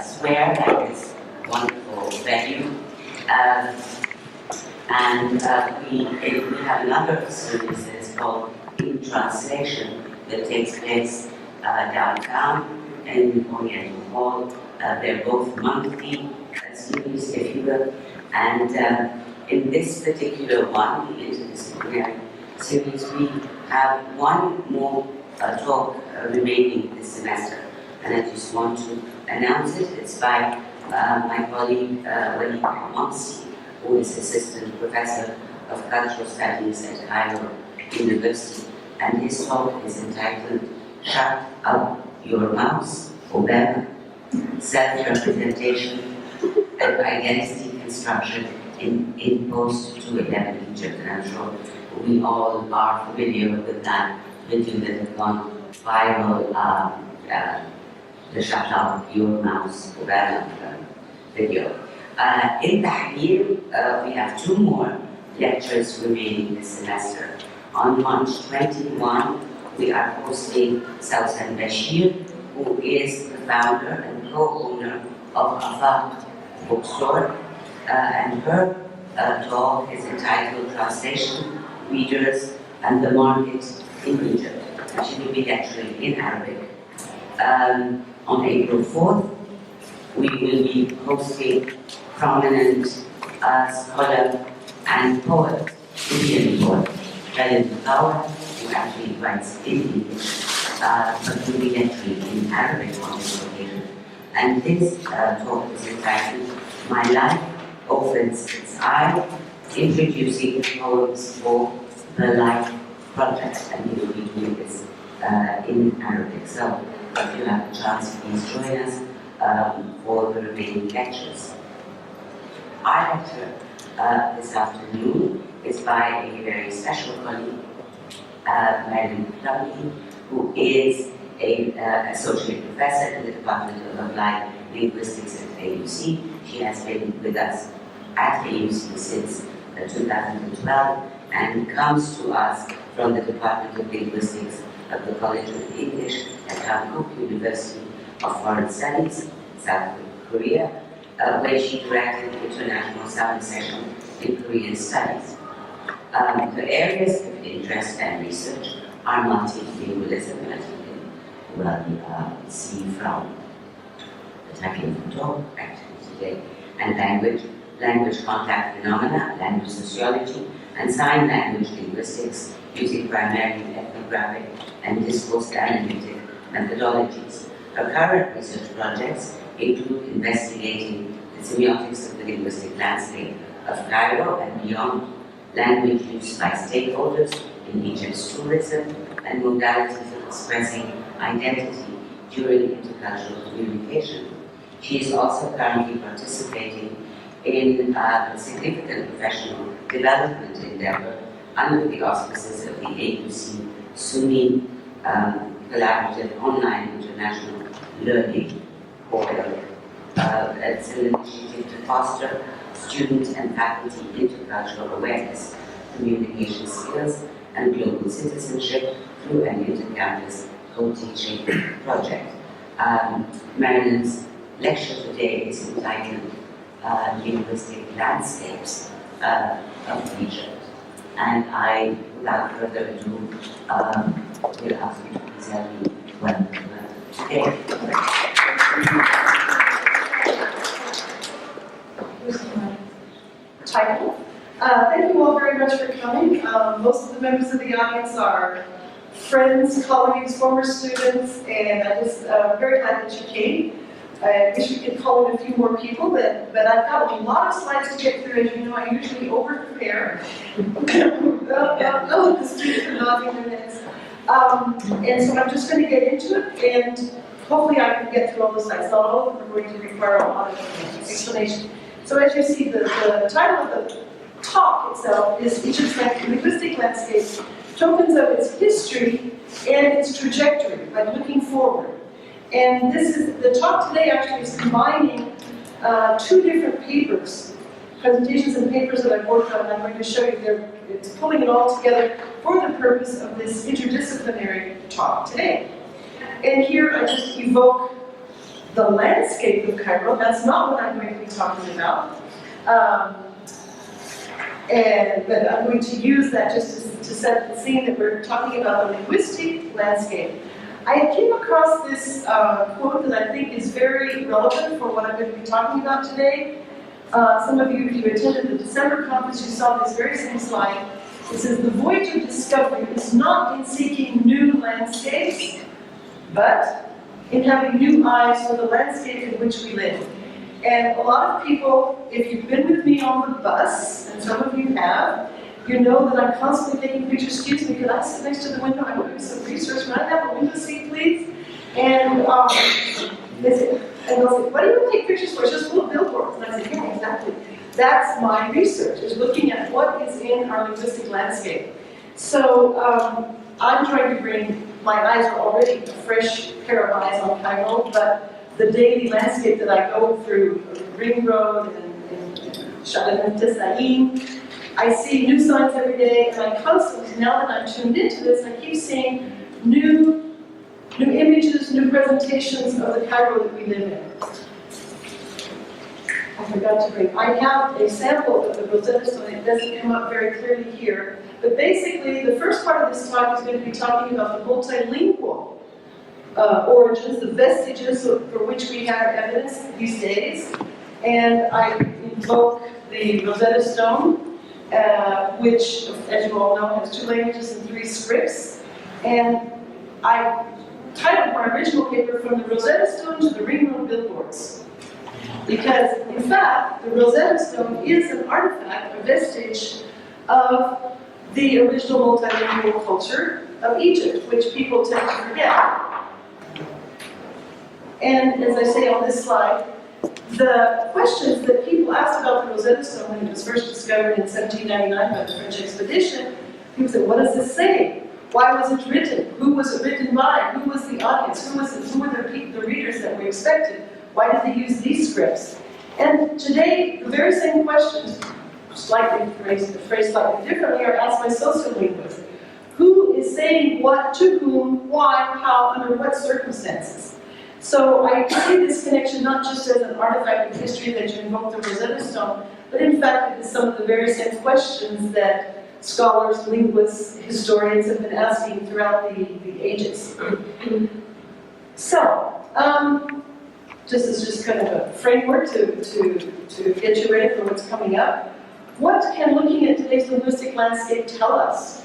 square like this wonderful venue. We have another services called In Translation that takes place downtown in Oriental Hall. They're both monthly series, if you will. And in this particular one, the interdisciplinary series, we have one more talk remaining this semester. And I just want to announce it. It's by my colleague Walid Momsi, who is Assistant Professor of Cultural Studies at Cairo University. And his talk is entitled Shut Up Your Mouse, Obama, Self-Representation and Identity Construction in Post-2/11 Egypt. And I'm sure we all are familiar with that video that has gone viral, the Shut Up Your Mouse, Obama video. In Tahrir, we have 2 more lectures remaining this semester. On March 21, we are hosting Sausan Bashir, who is the founder and co-owner of Afaq bookstore, and her talk is entitled Translation, Readers, and the Market in Egypt. And she will be lecturing in Arabic. On April 4th, we will be hosting prominent scholar and poet, Indian poet, Marilyn Plumlee, who actually writes in English, but will be lecturing in Arabic on this occasion. And this talk is entitled My Life Opens Its Eye, Introducing Poems for the Life Project. And we will be doing this in Arabic. So if you have a chance, please join us for the remaining lectures. Our lecture this afternoon is by a very special colleague, Marilyn Plumlee, who is an associate professor in the Department of Applied Linguistics at AUC. She has been with us at AUC since 2012 and comes to us from the Department of Linguistics of the College of English at Korea University of Foreign Studies, South Korea, where she directed the International Summer Session in Korean Studies. Her areas of interest and research are multilingualism, as you can see from the title of the talk actually today, and language contact phenomena, language sociology, and sign language linguistics, using primarily ethnographic and discourse analytic methodologies. Her current research projects include investigating the semiotics of the linguistic landscape of Cairo and beyond, language use by stakeholders in Egypt's tourism, and modalities of expressing identity during intercultural communication. She is also currently participating in a significant professional development endeavor under the auspices of the AUC SUNY Collaborative Online International Learning Portal. It's an initiative to foster student and faculty intercultural awareness, communication skills, and global citizenship through an intercampus co-teaching project. Marilyn's lecture today is entitled Linguistic Landscapes of Egypt. And I, without further ado, will ask you to please help me welcome today. Title. Thank you all very much for coming. Most of the members of the audience are friends, colleagues, former students, and I'm just very glad that you came. I wish we could call in a few more people, but I've got a lot of slides to get through. As you know, I usually over-prepare. The students are nodding their heads. And so I'm just going to get into it, and hopefully I can get through all the slides. Not all of them are going to require a lot of explanation. So as you see, the title of the talk itself is Egypt's Linguistic Landscape, Tokens of its History and its Trajectory, by looking forward. And this is, the talk today actually is combining 2 different papers, presentations and papers that I've worked on, and I'm going to show you. It's pulling it all together for the purpose of this interdisciplinary talk today. And here I just evoke the landscape of Cairo. That's not what I'm going to be talking about. But I'm going to use that just to set the scene that we're talking about the linguistic landscape. I came across this quote that I think is very relevant for what I'm going to be talking about today. Some of you, if you attended the December conference, you saw this very same slide. It says, "The voyage of discovery is not in seeking new landscapes, but in having new eyes for the landscape in which we live." And a lot of people, if you've been with me on the bus, and some of you have, you know that I'm constantly taking pictures. Excuse me, could I sit next to the window? I'm doing some research. Can I have a window seat, please? And they'll say, "What do you want to take pictures for? It's just full of billboards." And I say, "Yeah, exactly. That's my research, is looking at what is in our linguistic landscape." So I'm trying to bring, my eyes are already a fresh pair of eyes on Cairo, but the daily landscape that I go through, Ring Road and Tissaïn, I see new signs every day, and I constantly, now that I'm tuned into this, I keep seeing new images, new presentations of the Cairo that we live in. I forgot to bring, I have a sample of the Rosetta Stone. It doesn't come up very clearly here, but basically the first part of this talk is going to be talking about the multilingual origins, the vestiges for which we have evidence these days. And I invoke the Rosetta Stone, which, as you all know, has 2 languages and 3 scripts. And I titled my original paper "From the Rosetta Stone to the Ring Road Billboards." Because, in fact, the Rosetta Stone is an artifact, a vestige of the original multilingual culture of Egypt, which people tend to forget. And as I say on this slide, the questions that people asked about the Rosetta Stone when it was first discovered in 1799 by the French expedition, people said, "What does this say? Why was it written? Who was it written by? Who was the audience? Who were the readers that we expected? Why did they use these scripts?" And today, the very same questions, slightly phrased slightly differently, are asked by sociolinguists. Who is saying what to whom, why, how, under what circumstances? So I see this connection not just as an artifact of history that you invoke the Rosetta Stone, but in fact it is some of the very same questions that scholars, linguists, historians have been asking throughout the ages. So, this is just kind of a framework to get you ready for what's coming up. What can looking at today's linguistic landscape tell us?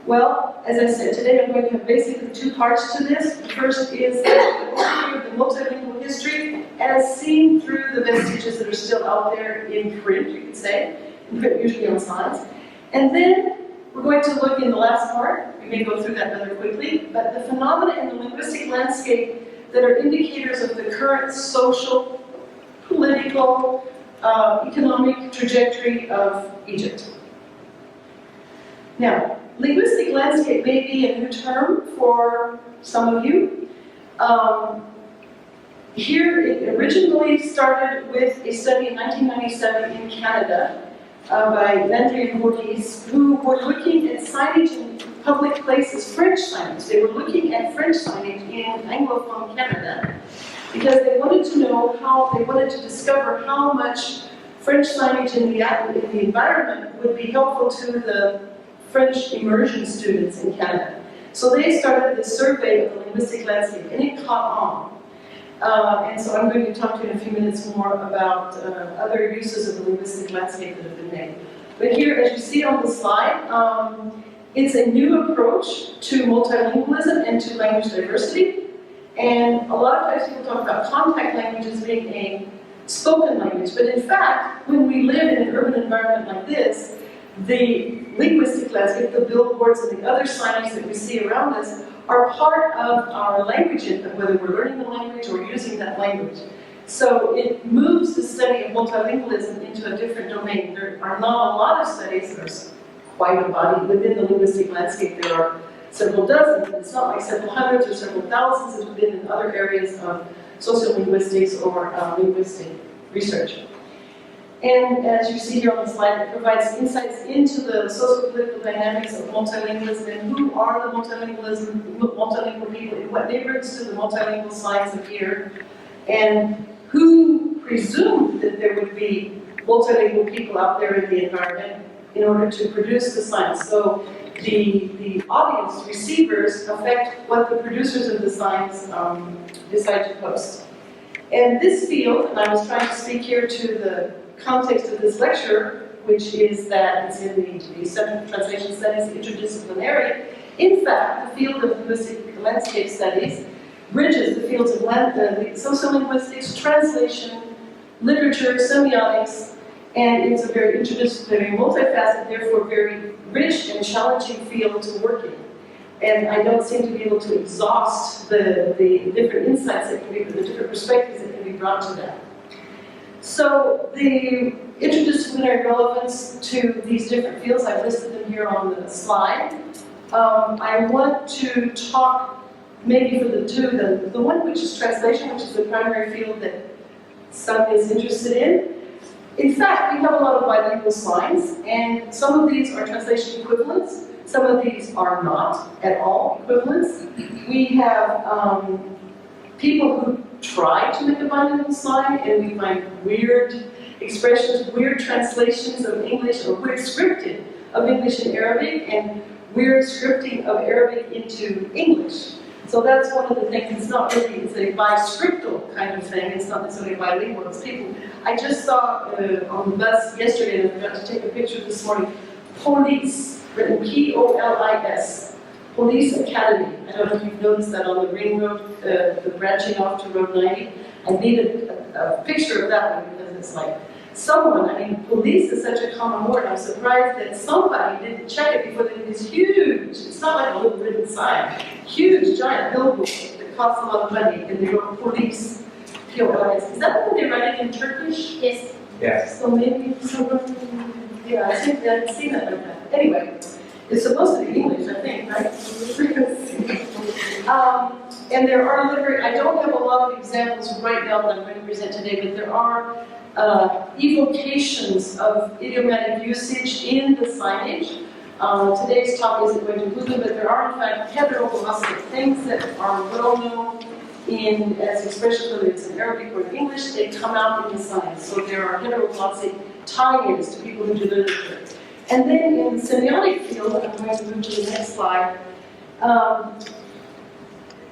Well, as I said, today I'm going to have basically 2 parts to this. The first is the overview of the multilingual history as seen through the vestiges that are still out there in print, you could say, in print usually on slides. And then we're going to look in the last part, we may go through that rather quickly, but the phenomena in the linguistic landscape that are indicators of the current social, political, economic trajectory of Egypt. Now, linguistic landscape may be a new term for some of you. Here, it originally started with a study in 1997 in Canada by Landry and Bourdiz, who were looking at signage in public places, French signage. They were looking at French signage in Anglophone Canada because they wanted to know they wanted to discover how much French signage in the environment would be helpful to the French immersion students in Canada. So they started this survey of the linguistic landscape, and it caught on. And so I'm going to talk to you in a few minutes more about other uses of the linguistic landscape that have been made. But here, as you see on the slide, it's a new approach to multilingualism and to language diversity. And a lot of times people talk about contact languages being a spoken language, but in fact, when we live in an urban environment like this, the linguistic landscape, the billboards and the other signage that we see around us are part of our language, whether we're learning the language or using that language. So it moves the study of multilingualism into a different domain. There are not a lot of studies, there's quite a body within the linguistic landscape. There are several dozen, but it's not like several hundreds or several thousands that have been in other areas of sociolinguistics or linguistic research. And as you see here on the slide, it provides insights into the socio-political dynamics of multilingualism and who are the multilingual people, in what neighborhoods do the multilingual signs appear, and who presumed that there would be multilingual people out there in the environment in order to produce the science. So the audience, receivers, affect what the producers of the science decide to post. And this field, and I was trying to speak here to the context of this lecture, which is that it's in the Center for Translation Studies, interdisciplinary. In fact, the field of linguistic landscape studies bridges the fields of sociolinguistics, translation, literature, semiotics, and it's a very interdisciplinary, multifaceted, therefore very rich and challenging field to work in. And I don't seem to be able to exhaust the different insights that can be, the different perspectives that can be brought to that. So the interdisciplinary relevance to these different fields, I've listed them here on the slide. I want to talk maybe for the one which is translation, which is the primary field that Sun is interested in. In fact, we have a lot of bilingual signs, and some of these are translation equivalents. Some of these are not at all equivalents. We have people who try to make a bilingual sign, and we find weird expressions, weird translations of English, or weird scripting of English and Arabic, and weird scripting of Arabic into English. So that's one of the things. It's not really, it's a biscriptal kind of thing. It's not necessarily bilingual. It's people. I just saw on the bus yesterday, and I forgot to take a picture this morning, police, written P-O-L-I-S, Police Academy. I don't know if you've noticed that on the ring road, the branching off to Road 90. I needed a picture of that one because it's like, someone, I mean, police is such a common word. I'm surprised that somebody didn't check it before they did this huge, it's not like a little written sign, huge, giant billboard that costs a lot of money, and they wrote police, P-O-L-I-S. Is that the one they write it in Turkish? Yes. Yes. So maybe someone, yeah, I think I hadn't seen that like that. Anyway, it's supposed to be English, I think, right? And there are literary, I don't have a lot of examples right now that I'm going to present today, but there are evocations of idiomatic usage in the signage. Today's talk isn't going to include them, but there are in fact heteroglossic things that are well known in as expressions, whether it's in Arabic or in English, they come out in the signs. So there are heteroglossic tie-ins to people who do literature. And then in the semiotic field, I'm going to move to the next slide,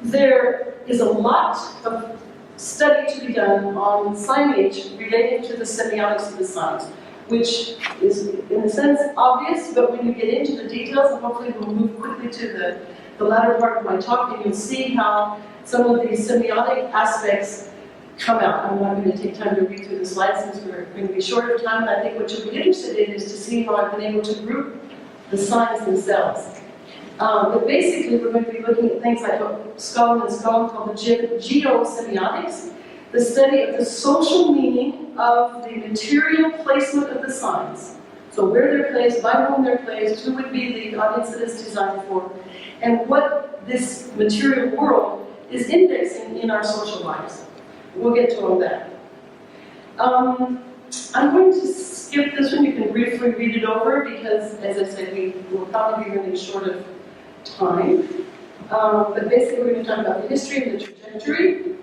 there is a lot of study to be done on signage related to the semiotics of the signs, which is, in a sense, obvious, but when you get into the details, and hopefully we'll move quickly to the latter part of my talk, and you'll see how some of these semiotic aspects come out. I'm not going to take time to read through the slides since we're going to be short of time, and I think what you'll be interested in is to see how I've been able to group the signs themselves. But basically, we're going to be looking at things like what Scotland and Scotland call the geosemiotics, the study of the social meaning of the material placement of the signs. So where they're placed, by whom they're placed, who would be the audience that it's designed for, and what this material world is indexing in our social lives. We'll get to all that. I'm going to skip this one. You can briefly read it over because, as I said, we will probably be running short of time. But basically, we're going to talk about the history and the trajectory.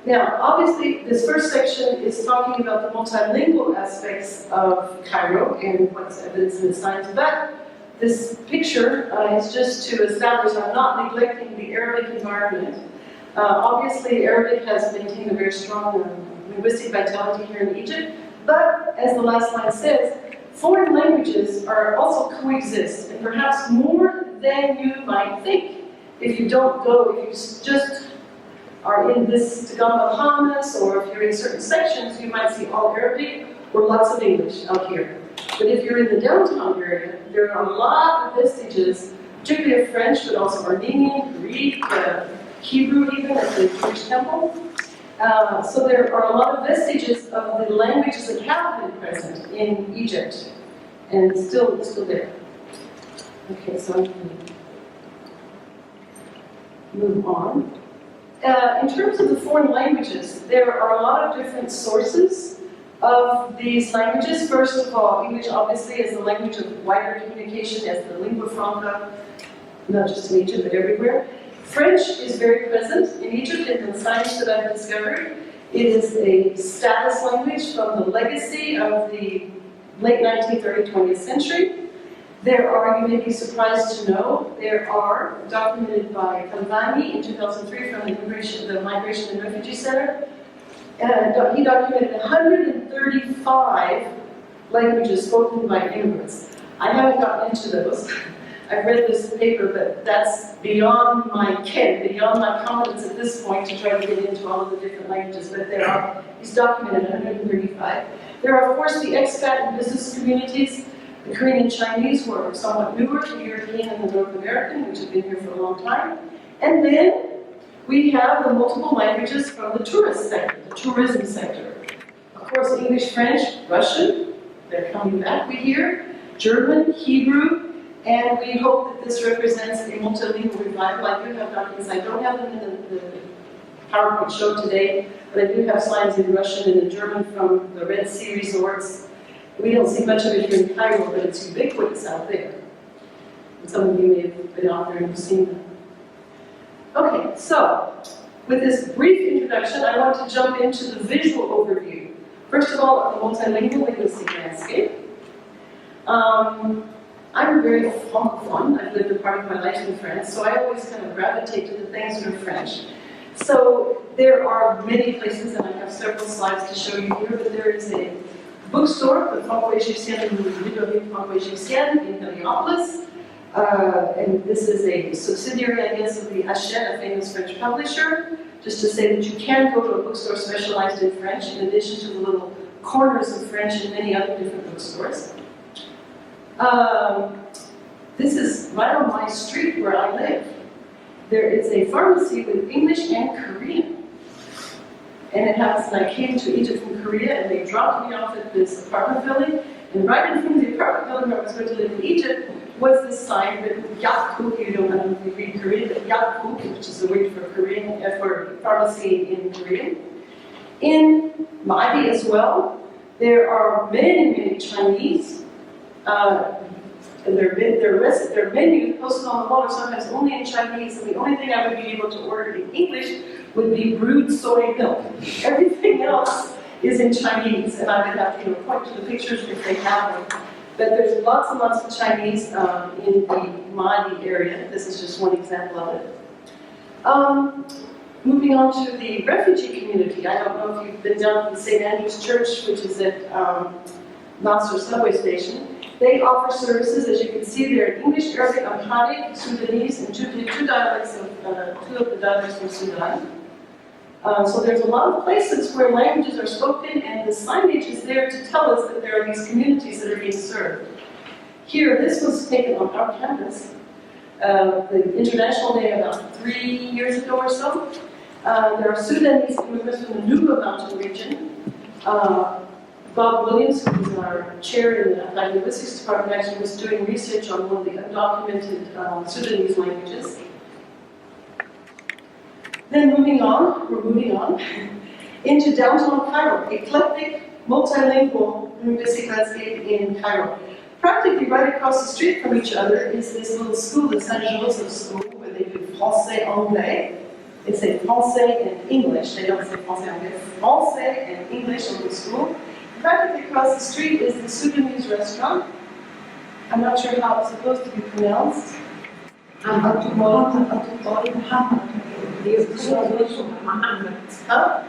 Now, obviously, this first section is talking about the multilingual aspects of Cairo and what's evidence in the science. But this picture is just to establish I'm not neglecting the Arabic environment. Obviously, Arabic has maintained a very strong linguistic vitality here in Egypt, but as the last line says, foreign languages are also coexist, and perhaps more than you might think. If you don't go, if you just are in this Tagama Bahamas, or if you're in certain sections, you might see all Arabic or lots of English out here. But if you're in the downtown area, there are a lot of vestiges, particularly of French, but also Armenian, Greek, Hebrew even at the Jewish temple. So there are a lot of vestiges of the languages that have been present in Egypt, and still there. Okay, so I'm going to move on. In terms of the foreign languages, there are a lot of different sources of these languages. First of all, English obviously is the language of wider communication as the lingua franca, not just in Egypt but everywhere. French is very present in Egypt in the science that I've discovered. It is a status language from the legacy of the late 19th, early 20th century. There are, you may be surprised to know, there are, documented by Kalvani in 2003 from the Migration and Refugee Center, he documented 135 languages spoken by immigrants. I haven't gotten into those. I've read this paper, but that's beyond my ken, beyond my competence at this point to try to get into all of the different languages, but there are, he's documented 135. There are, of course, the expat and business communities, the Korean and Chinese, who are somewhat newer, the European and the North American, which have been here for a long time. And then we have the multiple languages from the tourist sector, the tourism sector. Of course, English, French, Russian, they're coming back, we hear, German, Hebrew, and we hope that this represents a multilingual revival. I do have documents, I don't have them in the PowerPoint show today, but I do have slides in Russian and in German from the Red Sea resorts. We don't see much of it here in Cairo, but it's ubiquitous out there. And some of you may have been out there and have seen them. Okay, so with this brief introduction, I want to jump into the visual overview. First of all, the multilingual linguistic landscape. I'm very francophone. I've lived a part of my life in France, so I always kind of gravitate to the things that are French. So there are many places, and I have several slides to show you here, but there is a bookstore, the Franco-Egyptienne Librairie Franco-Egyptienne in Heliopolis. And this is a subsidiary, I guess, of the Hachette, a famous French publisher. Just to say that you can go to a bookstore specialized in French, in addition to the little corners of French in many other different bookstores. This is right on my street where I live. There is a pharmacy with English and Korean. And it happens that I came to Egypt from Korea and they dropped me off at this apartment building. And right in front of the apartment building where I was going to live in Egypt was this sign written Yakkuk. You don't know if you read Korean, but Yakkuk, which is the word for Korean, for pharmacy in Korean. In Mahdi as well, there are many, many Chinese. And their menu posted on the wall are sometimes only in Chinese, and the only thing I would be able to order in English would be brewed soy milk. Everything else is in Chinese, and I would have to point to the pictures if they have them. But there's lots and lots of Chinese in the Mahdi area. This is just one example of it. Moving on to the refugee community. I don't know if you've been down to the St. Andrew's Church, which is at Nasser subway station. They offer services, as you can see there, in English, Arabic, Amharic, Sudanese, and two of the dialects from Sudan. So there's a lot of places where languages are spoken, and the signage is there to tell us that there are these communities that are being served. Here, this was taken on our campus, the International Day about 3 years ago or so. There are Sudanese immigrants from the Nuba Mountain region. Bob Williams, who is our chair in the Applied Linguistics Department, actually was doing research on one of the undocumented Sudanese languages. Then we're moving on, into downtown Cairo, eclectic, multilingual linguistic landscape in Cairo. Practically right across the street from each other is this little school, the St. Joseph's School, where they do Français Anglais. They say Français and English. They don't say Français Anglais. Français and English in the school. Practically across the street is the Sudanese restaurant. I'm not sure how it's supposed to be pronounced. Huh?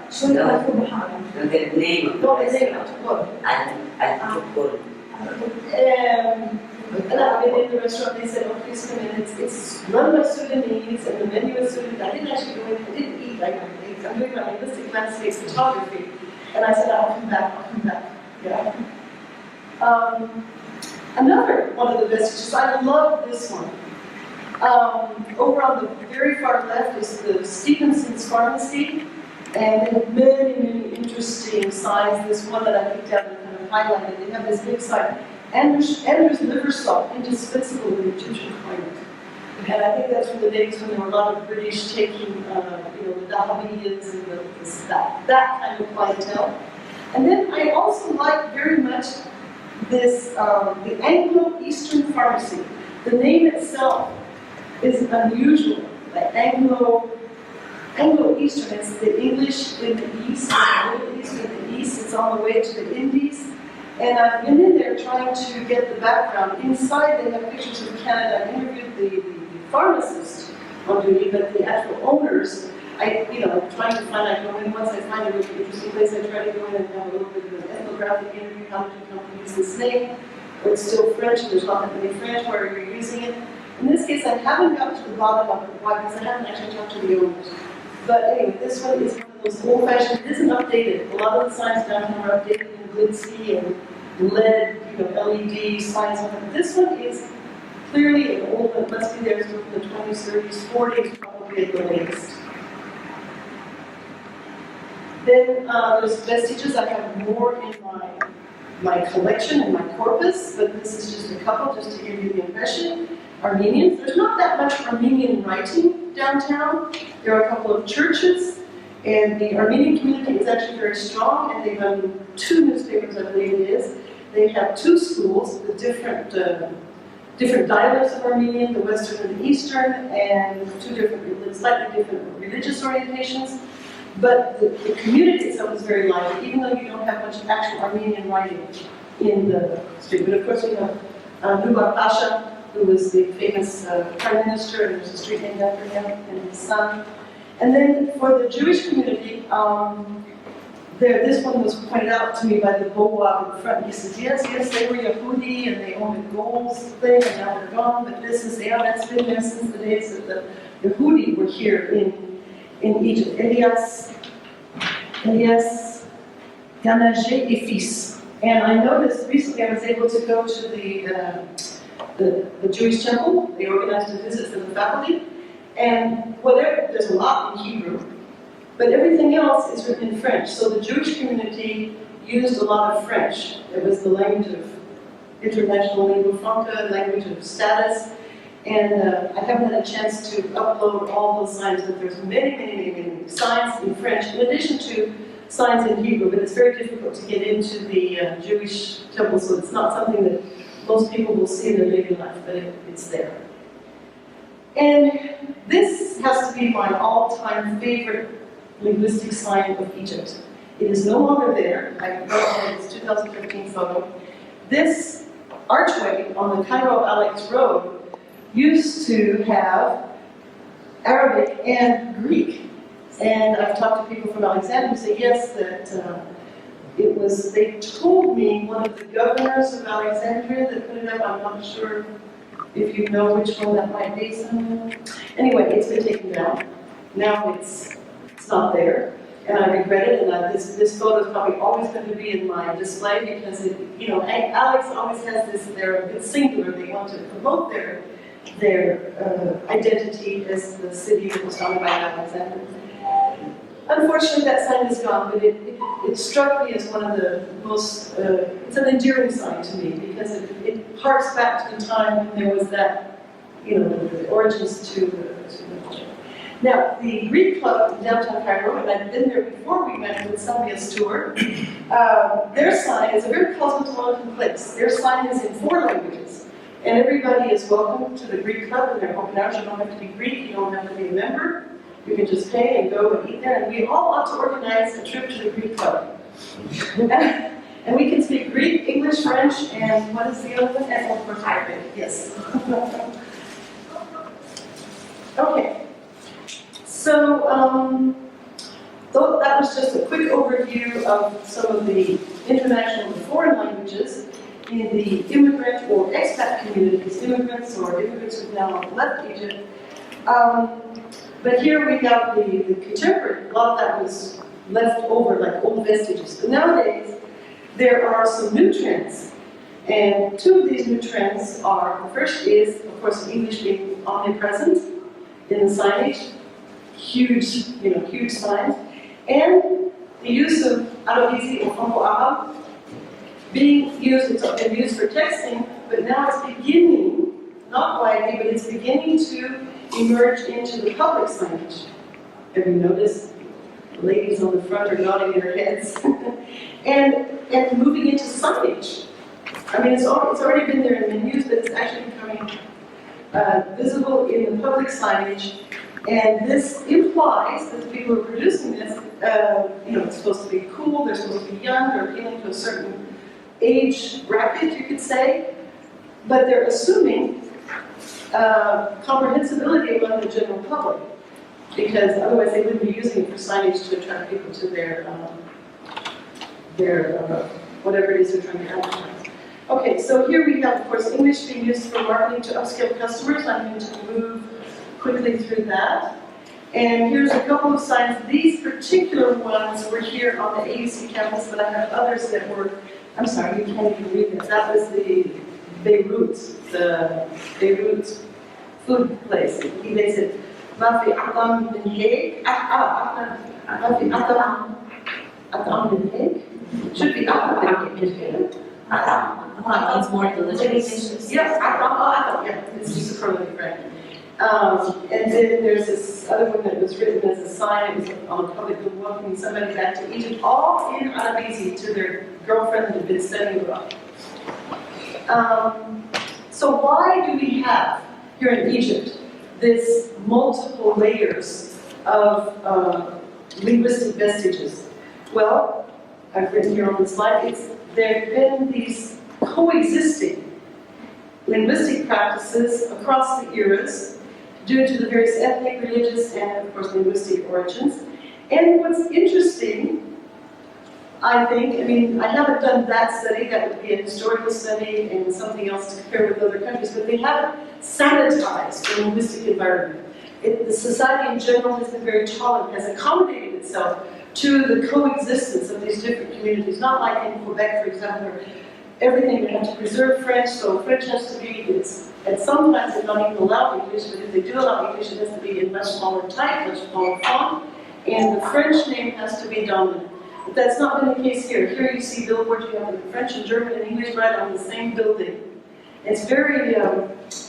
So the name of the restaurant. And I've been in the restaurant, they said, oh, please come in. It's run by Sudanese, and the menu is Sudanese. I didn't actually go in, I didn't eat. I'm doing my linguistic landscape photography. And I said, I'll come back. Yeah. Another one of the vestiges, I love this one. Over on the very far left is the Stevenson's Pharmacy, and they have many, many interesting signs. This one that I picked out and kind of highlighted, they have this big sign, Andrew's liver salt, indispensable in the Egyptian climate. And I think that's from the days when there were a lot of British taking, the Dahabians and that kind of clientele. And then I also like very much this, the Anglo-Eastern Pharmacy. The name itself is unusual. like Anglo-Eastern. It's the English in the East, the Middle East in the East. It's on the way to the Indies. And I've been in there trying to get the background. Inside, they have pictures of Canada. I interviewed the pharmacist on duty, but the actual owners, I'm trying to find out, once I find a really interesting place, I try to go in and have a little bit of an ethnographic interview. How did you come to use this name? Or it's still French, there's not that many French, where you're using it. In this case, I haven't gotten to the bottom of it. Why? Because I haven't actually talked to the owners. But anyway, this one is one of those old-fashioned, it isn't updated. A lot of the signs downtown are updated in Lindsay and LED, LED signs on it. This one is clearly an old one. It must be there from the 20s, 30s, 40s, probably at the latest. Then there's vestiges. I have more in my collection and my corpus, but this is just a couple, just to give you the impression. Armenians. There's not that much Armenian writing downtown. There are a couple of churches, and the Armenian community is actually very strong, and they run 2 newspapers, I believe it is. They have 2 schools with different dialects of Armenian, the Western and the Eastern, and 2 slightly different religious orientations. But the community itself is very lively, even though you don't have much actual Armenian writing in the street. But of course, we have Nubar Pasha, who was the famous prime minister, and there's a street named after him and his son. And then for the Jewish community, this one was pointed out to me by the Boab in front. He says, yes, they were Yehudi, and they owned a gold thing, and now they're gone, but this is, that's been there since the days that the Yehudi were here in Egypt. Elias Ganagé et fils. And I noticed recently I was able to go to the Jewish temple. They organized a visit for the faculty. And there's a lot in Hebrew, but everything else is written in French. So the Jewish community used a lot of French. It was the language of international lingua franca, language of status. And I haven't had a chance to upload all those signs, but there's many signs in French, in addition to signs in Hebrew, but it's very difficult to get into the Jewish temple, so it's not something that most people will see in their daily life, but it's there. And this has to be my all-time favorite linguistic sign of Egypt. It is no longer there. I wrote this 2015 photo. This archway on the Cairo Alex Road used to have Arabic and Greek. And I've talked to people from Alexandria who say, yes, that they told me one of the governors of Alexandria that put it up. I'm not sure if you know which one that might be. Anyway, it's been taken down. Now it's not there. And I regret it, and this photo is probably always going to be in my display because, Alex always has this, it's singular, they want to promote their identity as the city that was founded by Alexander. Unfortunately, that sign is gone, but it struck me as one of the most, it's an endearing sign to me because it harks back to the time when there was that, the origins to Now, the Greek club in downtown Cairo, and I've been there before we went with Sylvia's tour, their sign is a very cosmopolitan place. Their sign is in 4 languages. And everybody is welcome to the Greek club, and they're open hours. You don't have to be Greek, you don't have to be a member. You can just pay and go and eat there. And we all ought to organize a trip to the Greek club. And we can speak Greek, English, French, and what is the other one? And of course, Arabic. Yes. Okay. So, that was just a quick overview of some of the international and foreign languages in the immigrant or expat communities, immigrants or immigrants who've now left Egypt. But here we have the contemporary. A lot of that was left over, like old vestiges. But nowadays, there are some new trends. And 2 of these new trends are, the first is, of course, English being omnipresent in the signage. Huge signs. And the use of Alohizi or Franco-Arab being used, it's been used for texting, but now it's beginning, not widely, but it's beginning to emerge into the public signage. Have you noticed the ladies on the front are nodding their heads? and moving into signage. I mean, it's already been there in menus, but it's actually becoming visible in the public signage And this implies that the people who are producing this, it's supposed to be cool, they're supposed to be young, they're appealing to a certain age bracket, you could say, but they're assuming comprehensibility among the general public, because otherwise they wouldn't be using it for signage to attract people to their whatever it is they're trying to advertise. Okay, so here we have, of course, English being used for marketing to upscale customers. I'm going to move quickly through that. And here's a couple of signs. These particular ones were here on the AUC campus, but I have others that were, I'm sorry, you can't even read that. That was the Beirut food place. They said, ما في أعظم من هيك. ما في أعظم من هيك. Should be أعظم من هيك. It's more delicious. Yes, yeah, it's just superlative, right? And then there's this other one that was written as a sign. It was on a public welcoming somebody back to Egypt, all in Arabizi to their girlfriend that had been studying abroad. So why do we have here in Egypt this multiple layers of linguistic vestiges? Well, I've written here on the slide, there have been these coexisting linguistic practices across the eras due to the various ethnic, religious, and of course linguistic origins. And what's interesting, I think, I haven't done that study, that would be a historical study and something else to compare with other countries, but they haven't sanitized the linguistic environment. The society in general has been very tolerant, has accommodated itself to the coexistence of these different communities, not like in Quebec, for example, where everything they have to preserve French, so French has to be, and sometimes they don't even allow English, but if they do allow English, it has to be in much smaller type, much smaller font, and the French name has to be dominant. But that's not been the case here. Here you see billboards, you have the French and German and English right on the same building. It's very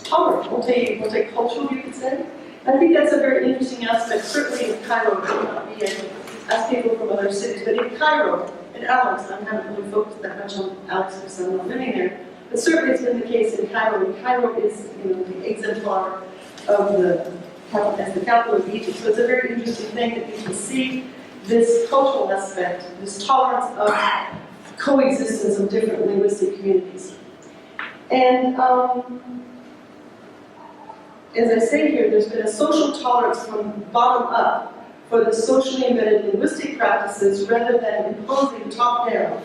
tolerant, multicultural, you could say. I think that's a very interesting aspect, certainly in Cairo, it may not be as people from other cities, but in Cairo, in Alex, I haven't really focused that much on Alex because I'm not living there, but certainly it's been the case in Cairo, and Cairo is, the exemplar of as the capital of Egypt. So it's a very interesting thing that you can see this cultural aspect, this tolerance of coexistence of different linguistic communities. And as I say here, there's been a social tolerance from bottom up for the socially embedded linguistic practices rather than imposing top-down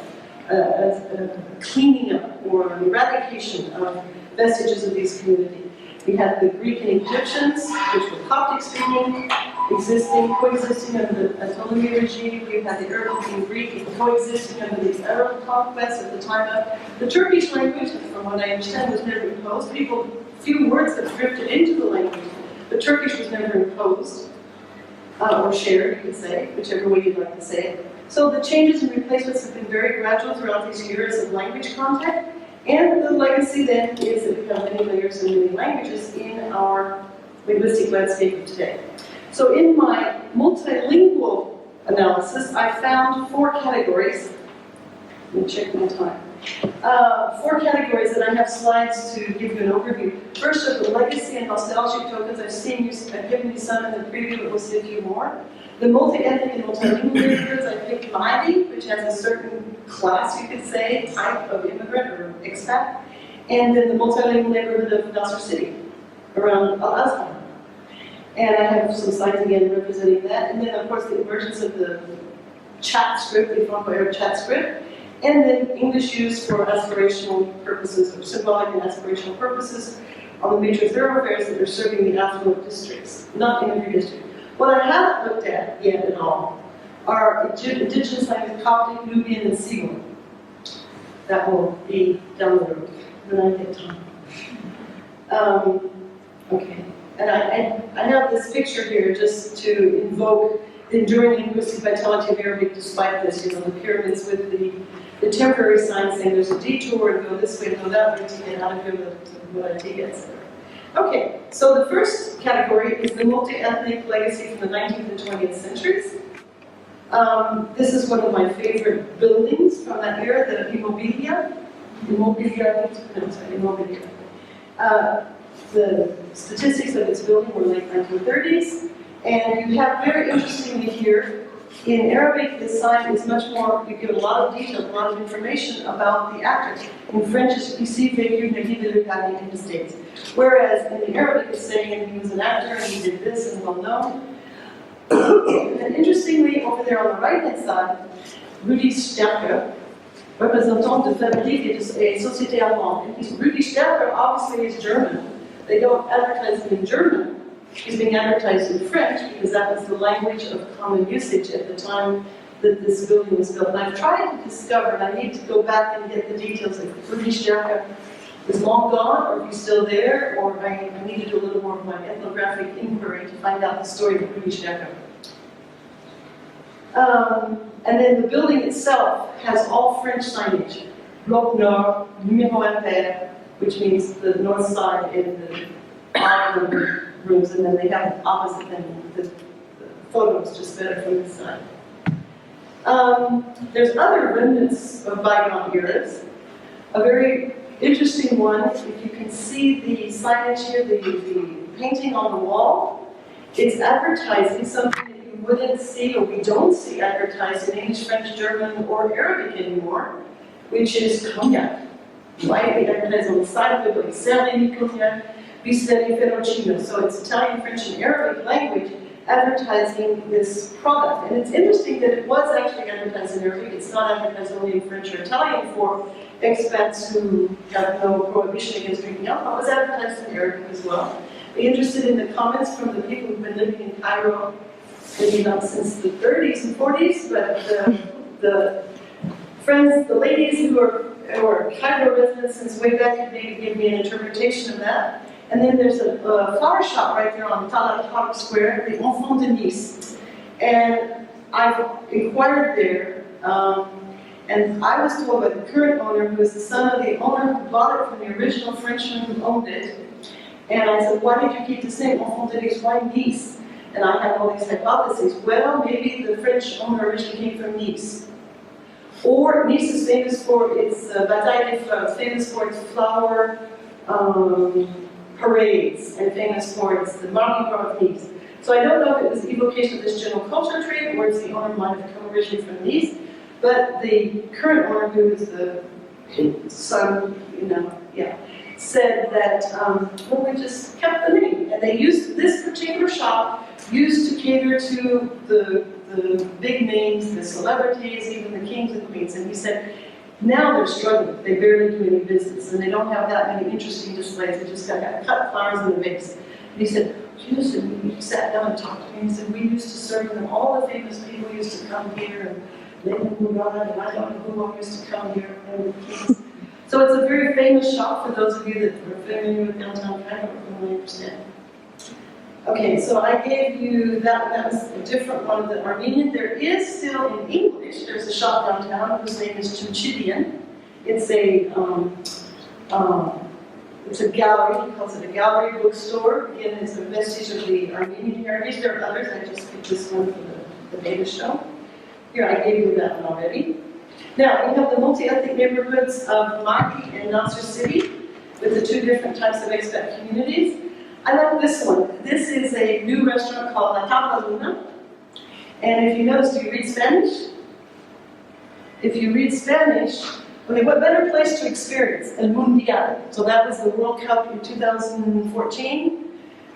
cleaning up or eradication of vestiges of these communities. We had the Greek and Egyptians, which were Coptic-speaking, coexisting under the Ptolemy regime. We had the Arabic and Greek coexisting under the Arab conquest at the time of the Turkish language, from what I understand, was never imposed. Few words have drifted into the language, but Turkish was never imposed. Or shared, you could say, whichever way you'd like to say it. So the changes and replacements have been very gradual throughout these years of language contact, and the legacy then is that we have many layers and many languages in our linguistic landscape of today. So in my multilingual analysis, I found 4 categories. Let me check my time. 4 categories that I have slides to give you an overview. First are the legacy and nostalgic tokens. I've given you some in the preview, but we'll see a few more. The multi-ethnic and multilingual neighborhoods, I picked Mahdi, which has a certain class, you could say, type of immigrant or expat. And then the multilingual neighborhood of Nasser City, around Al-Azhar. And I have some slides again representing that. And then, of course, the emergence of the chat script, the Franco-Arab chat script. And then English used for aspirational purposes, or symbolic and aspirational purposes, on the major thoroughfares that are serving the affluent districts, not in every district. What I haven't looked at yet at all are indigenous languages, Coptic, Nubian, and Siwan. That will be down the road when I get time. Okay, and I have this picture here just to invoke the enduring linguistic vitality of Arabic despite this, the pyramids with the temporary signs saying there's a detour and go this way and go that way to get out of here to what I take, etc. Okay, so the first category is the multi-ethnic legacy from the 19th and 20th centuries. This is one of my favorite buildings from that era, the Immobilia. The statistics of its building were late 1930s, and you have very interestingly here, in Arabic, the sign is much more, you give a lot of detail, a lot of information about the actor. In French, it's ici vécu Naguib El Ghani in the States. Whereas in the Arabic, it's saying he was an actor and he did this and well known. And interestingly, over there on the right-hand side, Rudi Stärker, représentant de fabrique et société allemande. And Rudi Stärker obviously is German. They don't advertise him in German. He's being advertised in French because that was the language of common usage at the time that this building was built. And I've tried to discover, and I need to go back and get the details if Rudi Stärker is long gone, or if he's still there, or I need to do a little more of my ethnographic inquiry to find out the story of Rudi Stärker. And then the building itself has all French signage. Bloc Nord, numéro impair, which means the north side in the bottom of the rooms, and then they have opposite them. The photos just better from this side. There's other remnants of bygone eras. A very interesting one, if you can see the signage here, the painting on the wall, it's advertising something that you wouldn't see, or we don't see advertised in English, French, German, or Arabic anymore, which is cognac. Right? We advertise on the side of it, like Serrani Cognac, Bisleri Ferrocino. So it's Italian, French, and Arabic language advertising this product. And it's interesting that it was actually advertised in Arabic. It's not advertised only in French or Italian for expats who have no prohibition against drinking alcohol. It was advertised in Arabic as well. Be interested in the comments from the people who've been living in Cairo, maybe not since the 30s and 40s, but the friends, the ladies who are Cairo residents since way back could maybe give me an interpretation of that. And then there's a flower shop right there on Talat Park Square, the Enfants de Nice. And I've inquired there, and I was told by the current owner, who is the son of the owner who bought it from the original Frenchman who owned it. And I said, why did you keep the same Enfants de Nice? Why Nice? And I had all these hypotheses. Well, maybe the French owner originally came from Nice. Or Nice is famous for its Bataille des Fleurs, famous for its flower parades, and famous for its the Mardi Gras of Nice. So I don't know if it was evocation of this general culture trade, or if the owner might have come originally from Nice, but the current owner, who is the son, said that, well, we just kept the name, and they used this particular shop used to cater to the big names, the celebrities, even the kings and queens. And he said, now they're struggling. They barely do any business, and they don't have that many interesting displays. They just got cut flowers in the vase. And he said, we sat down and talked to me, and he said, we used to serve them. All the famous people used to come here, and Linguistic Landscape, and I don't know who all used to come here, and the kings. So it's a very famous shop for those of you that are familiar with downtown Cairo, really understand. Okay, so I gave you that was a different one of the Armenian. There is still in English, there's a shop downtown whose name is Chunchidian. It's a gallery, he calls it a gallery bookstore. Again, it's a vestige of the Armenian heritage. There are others, I just picked this one for the data show. Here, I gave you that one already. Now, we have the multi-ethnic neighborhoods of Maki and Nasser City with the two different types of expat communities. I like this one. This is a new restaurant called La Tapa Luna. And if you notice, do you read Spanish? If you read Spanish, okay, what better place to experience? El Mundial. So that was the World Cup in 2014.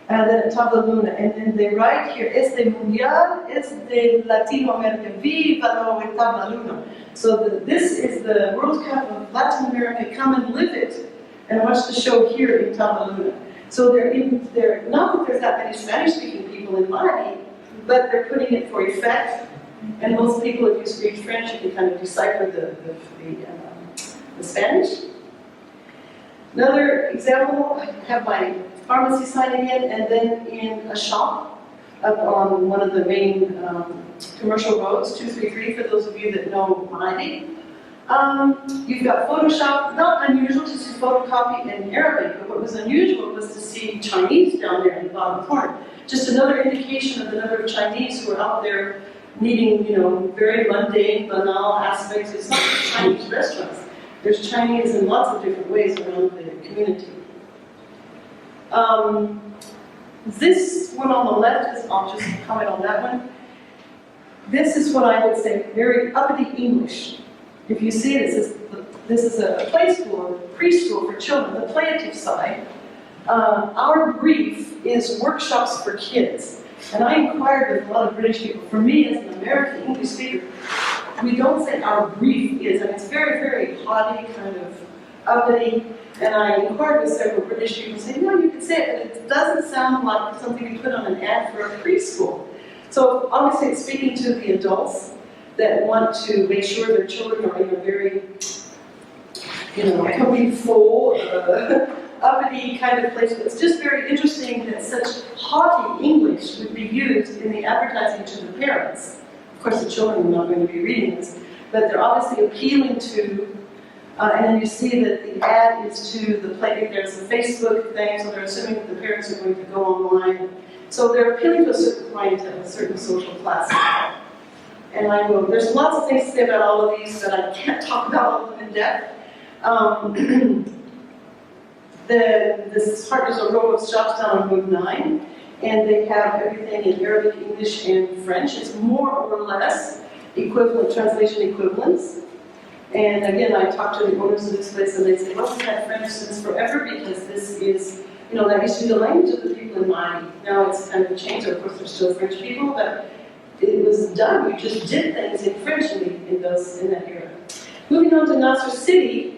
And then at Tabla Luna. And then they write here, Este Mundial es de Latinoamérica. Viva lo en Tabla Luna. So this is the World Cup of Latin America. Come and live it. And watch the show here in Tabla Luna. So they're not that there's that many Spanish-speaking people in Mali, but they're putting it for effect. And most people, if you speak French, you can kind of decipher the Spanish. Another example, I have my pharmacy sign again, and then in a shop up on one of the main commercial roads, 233, for those of you that know Mali. You've got Photoshop, not unusual to see photocopy in Arabic, but what was unusual was to see Chinese down there in the bottom corner. Just another indication of the number of Chinese who are out there needing, very mundane, banal aspects of Chinese restaurants. There's Chinese in lots of different ways around the community. This one on the left is, I'll just comment on that one. This is what I would say, very uppity English. If you see it, it says, this is a play school, or preschool for children, the playative side. Our brief is workshops for kids. And I inquired with a lot of British people. For me, as an American English speaker, we don't say our brief is, and it's very, very haughty, kind of uppity. And I inquired with several British people saying, no, you can say it, but it doesn't sound like something you put on an ad for a preschool. So obviously it's speaking to the adults that want to make sure their children are in a very, coming full, uppity kind of place. But it's just very interesting that such haughty English would be used in the advertising to the parents. Of course, the children are not going to be reading this, but they're obviously appealing to, and then you see that the ad is to the play. There's a Facebook thing, so they're assuming that the parents are going to go online. So they're appealing to a certain clientele, a certain social class. And there's lots of things to say about all of these, but I can't talk about all of them in depth. This part is a row of shops down on Route 9, and they have everything in Arabic, English, and French. It's more or less equivalent, translation equivalents. And again, I talked to the owners of this place, and they say, well, we've had French since forever, because this is, that used to be the language of the people in Mali. Now it's kind of changed. Of course, there's still French people, but it was done. You just did things in French in that era. Moving on to Nasser City,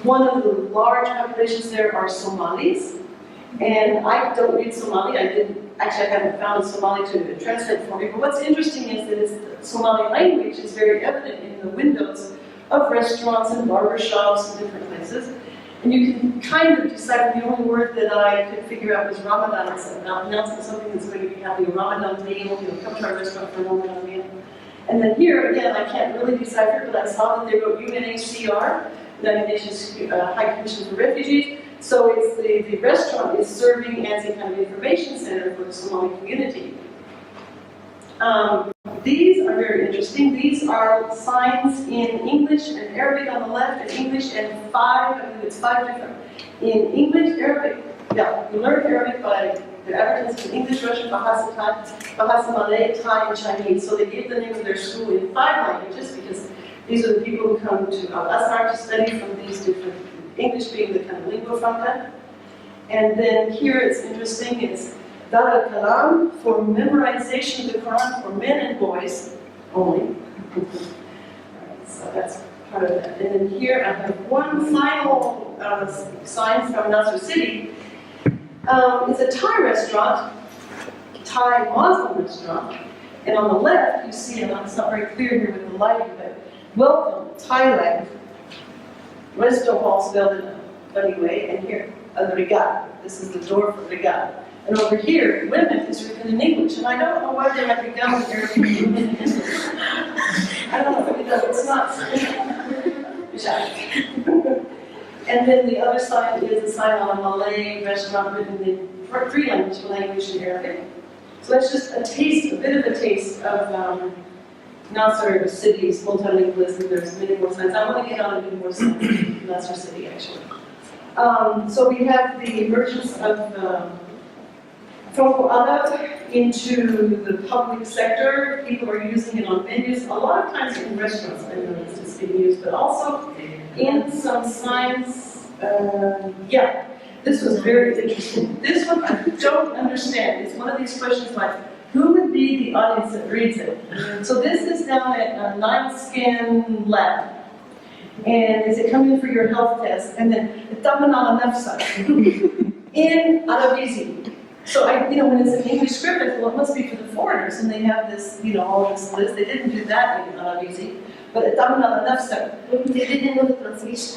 one of the large populations there are Somalis. And I don't read Somali. I haven't found Somali to translate for me. But what's interesting is that the Somali language is very evident in the windows of restaurants and barbershops and different places. And you can kind of decide. The only word that I could figure out was Ramadan. It's announcing something that's going to be having a Ramadan meal. Come to our restaurant for a Ramadan meal. And then here, again, I can't really decipher, but I saw that they wrote UNHCR, United Nations High Commission for Refugees. So it's the restaurant is serving as a kind of information center for the Somali community. These are very interesting. These are signs in English and Arabic on the left, and English and five different. In English, Arabic, you learn Arabic by the advertisements in English, Russian, Bahasa Malay, Thai, and Chinese. So they gave the name of their school in 5 languages, because these are the people who come to Al-Azhar to study from these different, English being the kind of lingua franca. And then here it's interesting, it's Dar al-Kalam for memorization of the Quran for men and boys only. So that's part of that. And then here I have one final sign from Nasser City. It's a Thai restaurant, Thai Muslim restaurant. And on the left you see, and it's not very clear here with the lighting, but welcome, Thailand. Restaurant hall spelled in a funny way, and here, Al-Rigat. This is the door for Rigat. And over here, women is written in English, and I don't know why they have begun with Arabic and women in English. I don't know, it's not. And then the other side is a sign on a Malay restaurant written in 3 languages, English and Arabic. So that's just a bit of a taste of Nasser City's multilingualism. There's many more signs. I want to get on a bit more signs in Nasser City, actually. So we have the emergence of Franco-Arab into the public sector. People are using it on menus, a lot of times in restaurants. I know it's being used, but also in some signs. This was very interesting. This one I don't understand. It's one of these questions like, who would be the audience that reads it? So this is down at Nine Skin Lab. And is it coming for your health test? And then, in Arabizi. So when it's an English script, I thought, well, it must be for the foreigners, and they have this, all this list. They didn't do that in Arabizi, but they didn't know the translation.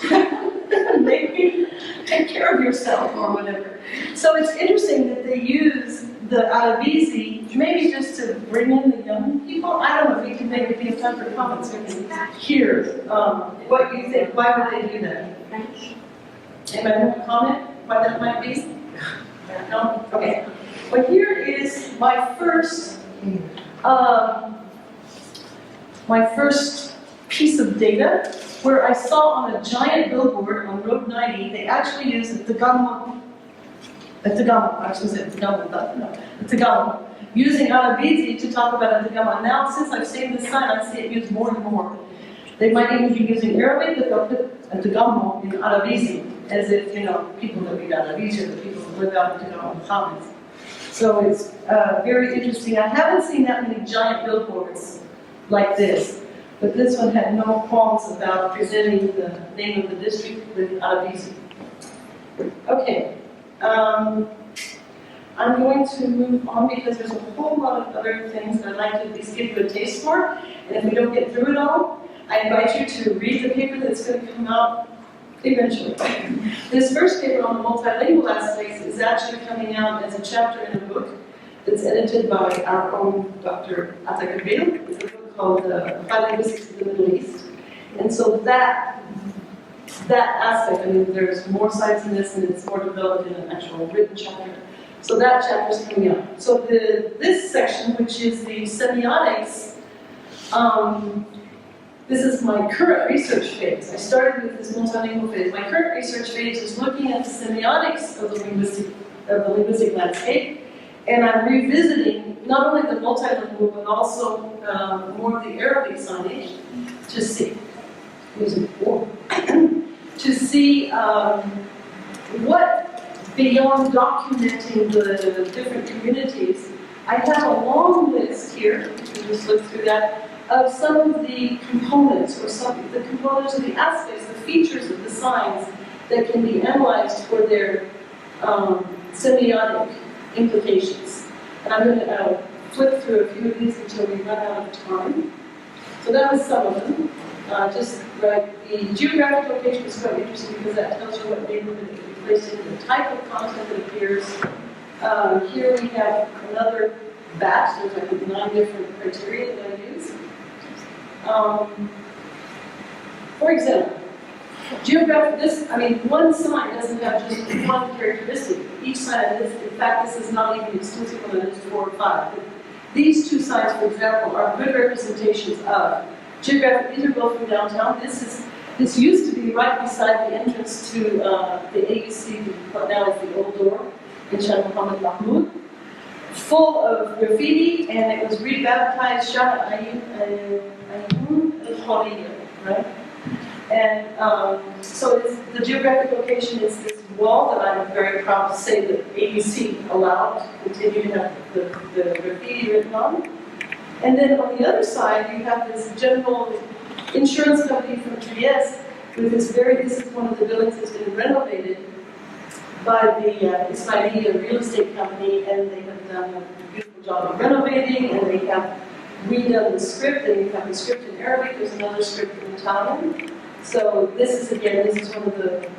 Maybe take care of yourself or whatever. So it's interesting that they use the Arabizi, maybe just to bring in the young people. I don't know if you can maybe be a time for comments. We can hear what you think. Why would they do that? Anybody have a comment why that might be? No? Okay. Well, here is my first piece of data where I saw on a giant billboard on Road 90, they actually used the Tagalog, using Arabizi to talk about a Tagalog. Now, since I've seen this sign, I see it used more and more. They might even be using Arabic, but they'll put a Tagalog in Arabizi, as if, people that read Arabizi are the people who live out in Tagalog province. So it's very interesting. I haven't seen that many giant billboards like this, but this one had no qualms about presenting the name of the district with Arabizi. Okay. I'm going to move on because there's a whole lot of other things that I'd like to at least give you a taste for. And if we don't get through it all, I invite you to read the paper that's going to come out eventually. This first paper on the multilingual aspects is actually coming out as a chapter in a book that's edited by our own Dr. Atakabil. It's a book called Linguistics of the Middle East. And so that aspect, there's more sides in this and it's more developed in an actual written chapter. So that chapter is coming up. So this section, which is the semiotics, this is my current research phase. I started with this multilingual phase. My current research phase is looking at the semiotics of the linguistic landscape, and I'm revisiting not only the multilingual but also more of the Arabic signage to see. To see what, beyond documenting the different communities, I have a long list here, you can just look through that, of some of the components, or the components of the aspects, the features of the signs that can be analyzed for their semiotic implications. And I'm going to flip through a few of these until we run out of time. So that was some of them. The geographic location is quite interesting because that tells you what neighborhood it can be placed in, the type of content that appears. Here we have another batch. There's, I think, 9 different criteria that I use. For example, one sign doesn't have just one characteristic. Each sign is, in fact, this is not even exclusive when it is 4 or 5. But these two signs, for example, are good representations of geographic. These are both from downtown. This used to be right beside the entrance to the AUC, what now is the old door, in Shah Mohammed Mahmoud, full of graffiti, and it was rebaptized Shah Ayyub al-Khawiyya, right? And so the geographic location is this wall that I'm very proud to say that AUC allowed to continue to have the graffiti written on. And then on the other side, you have this general insurance company from CTS with this is one of the buildings that's been renovated by the Ismailia real estate company, and they have done a beautiful job of renovating, and they have redone the script, and you have the script in Arabic, there's another script in Italian. So this is one of the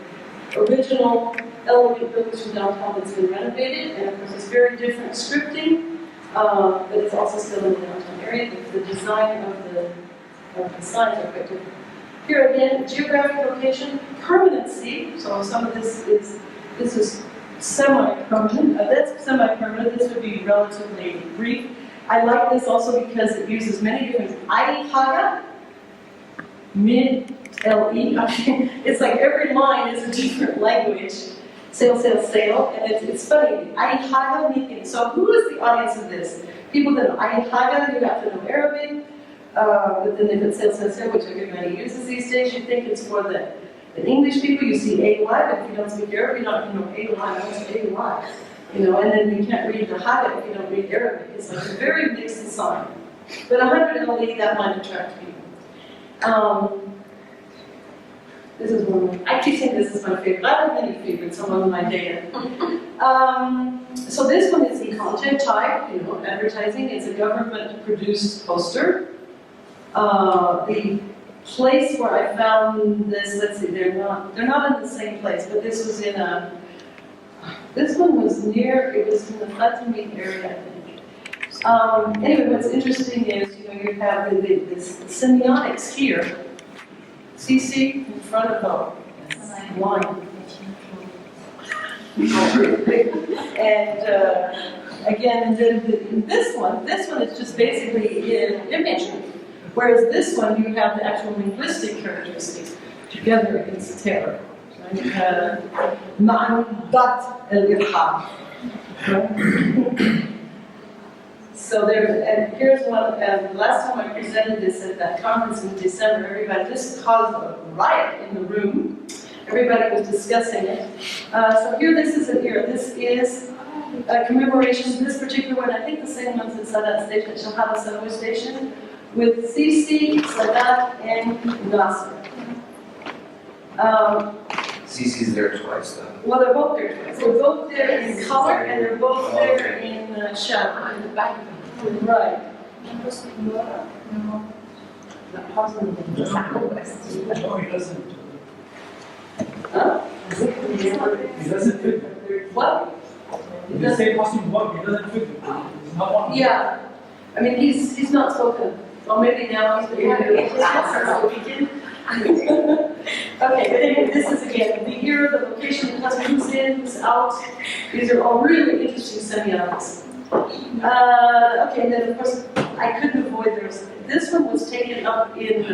original elegant buildings from downtown that's been renovated, and of course it's very different scripting, but it's also still in the downtown area. The design of the signs are quite different. Here again, geographic location, permanency. So some of this is semi-permanent. That's semi-permanent. This would be relatively brief. I like this also because it uses many different haga, mid, LE. It's like every line is a different language. Sail, and it's funny. Haga meaning. So who is the audience of this? People that know haga, you have to know Arabic. But then they put sail, which everybody uses these days. You think it's for the English people. You see AY, but if you don't speak Arabic, you're not going to know AY. What's AY? And then you can't read the haga if you don't read Arabic. It's like a very mixed sign. But 100 LE, that might attract people. This is one of I keep saying this is my favorite. I have many favorites among my data. So this one is the content type, advertising. It's a government-produced poster. The place where I found this, let's see, they're not in the same place, but this was in this one was in the Fatimid area, I think. Anyway, what's interesting is, you have this semiotics here. CC in front of the line. And again, this one is just basically imagery. Whereas this one, you have the actual linguistic characteristics together against terror. مع ضغط الإلحاد. So and here's one, last time I presented this at that conference in December, this caused a riot in the room. Everybody was discussing it. So here, this is a commemoration, this particular one, I think the same one's at Sadat Station, at Shahada Subway Station, with Sisi, Sadat, and Nasser. CC's there twice then. Well, they're both there twice. They're both there in color, and they're both there in shadow. Right. No, he doesn't. Huh? He doesn't fit. What? The same costume work, he doesn't fit. He's not one. Yeah. I mean, he's not spoken. Well, maybe now he's beginning to speak. Okay, but anyway, this is again the year, the location, the customer who's in, who's out. These are all really interesting semiotics. Okay, and then of course I couldn't avoid this one was taken up in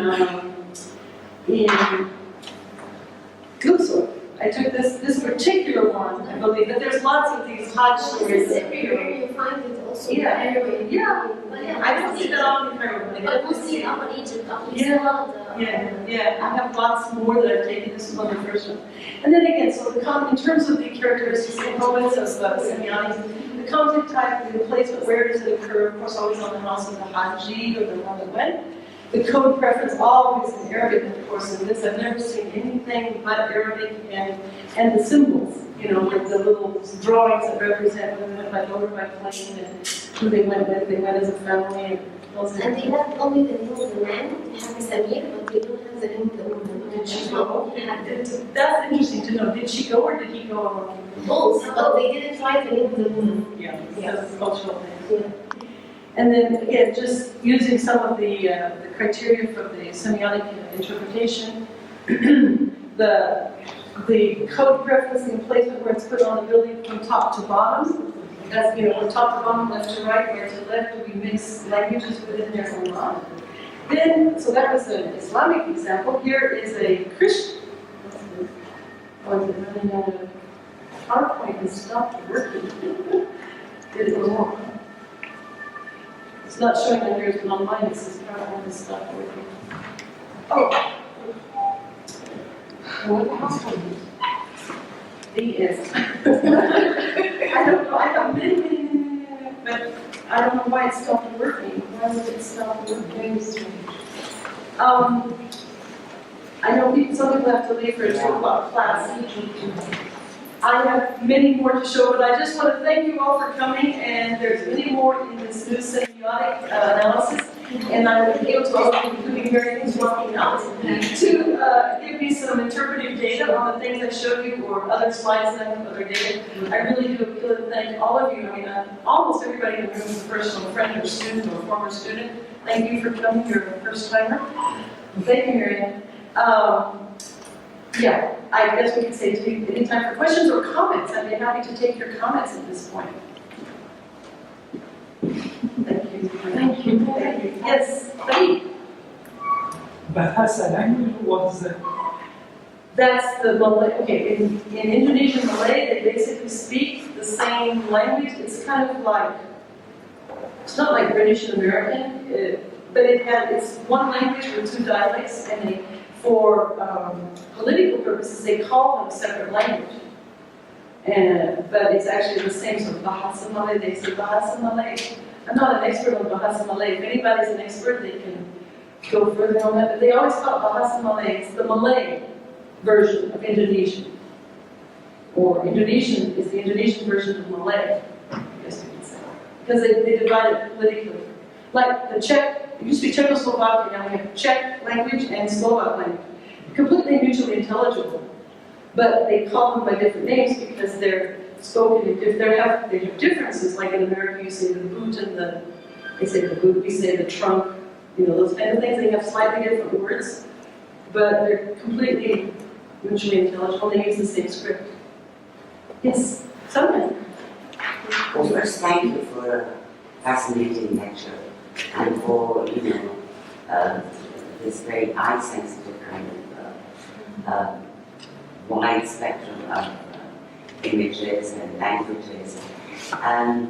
Luxor. I took this particular one, I believe, but there's lots of these Hajj stories. Everywhere you find it also. Yeah. Yeah. I don't see that often in Cairo. But we see it up in Egypt, up in Yeah, I have lots more that I've taken. This is one of the first ones. And then again, so in terms of the characteristics, components of semiotics, the content type, the placement, where does it occur? Of course, always on the house of the Haji or the one that went. The code preference, always in Arabic, of course, in this. I've never seen anything but Arabic and the symbols, the little drawings that represent whether they went by boat or by plane and who they went with. They went as a family. And they have only the name of the man, they have the Samir, but they don't have the name of the woman. Did she go? That's interesting to know. Did she go or did he go alone? Both, but they didn't write the name of the woman. Yeah, that's a cultural thing. Yeah. And then again, just using some of the criteria from the semiotic interpretation, the code preference and placement where it's put on the building from top to bottom. That's, from top to bottom, left to right, right to left, do we mix languages within there or not? Then, so that was an Islamic example. Here is a Christian. Was it running out of PowerPoint and stopped working? Did it go wrong? It's not showing that there's an online, it says PowerPoint and stopped working. Oh. What happened? DS. I don't know, I have many, but I don't know why it stopped working. Why would it stop working? I know some people have to leave for a 2 o'clock class. I have many more to show, but I just want to thank you all for coming, and there's many more in this new semiotic analysis, and I will appeal to all of you, including Mary who's walking out, to give me some interpretive data on the things I showed you, or other slides and other data. I really do appeal to thank all of you. I mean, almost everybody in the room is a personal friend or student or former student. Thank you for coming. You're a first timer. Thank you, Marianne. Yeah, I guess we could say any time for questions or comments. I'd be happy to take your comments at this point. Thank you. Thank you. Thank you. Yes, Farid. Bahasa language, what is that? That's the Malay. Okay, in Indonesian Malay, they basically speak the same language. It's kind of like, it's not like British and American, but it's one language with 2 dialects, and for political purposes, they call them a separate language. But it's actually the same, so Bahasa Malay, they say Bahasa Malay. I'm not an expert on Bahasa Malay. If anybody's an expert, they can go further on that. But they always call it Bahasa Malay. It's the Malay version of Indonesian. Or Indonesian is the Indonesian version of Malay, I guess you could say. Because they divide it politically. Like the Czech, it used to be Czechoslovakia, now we have Czech language and Slovak language. Completely mutually intelligible. But they call them by different names because they're spoken in they have differences. Like in America, you say the boot and they say the boot, we say the trunk, those kind of things. They have slightly different words, but they're completely mutually intelligible. They use the same script. Yes, someone. Well, first, thank you for a fascinating lecture and for, this very eye-sensitive kind of wide spectrum of images and languages. I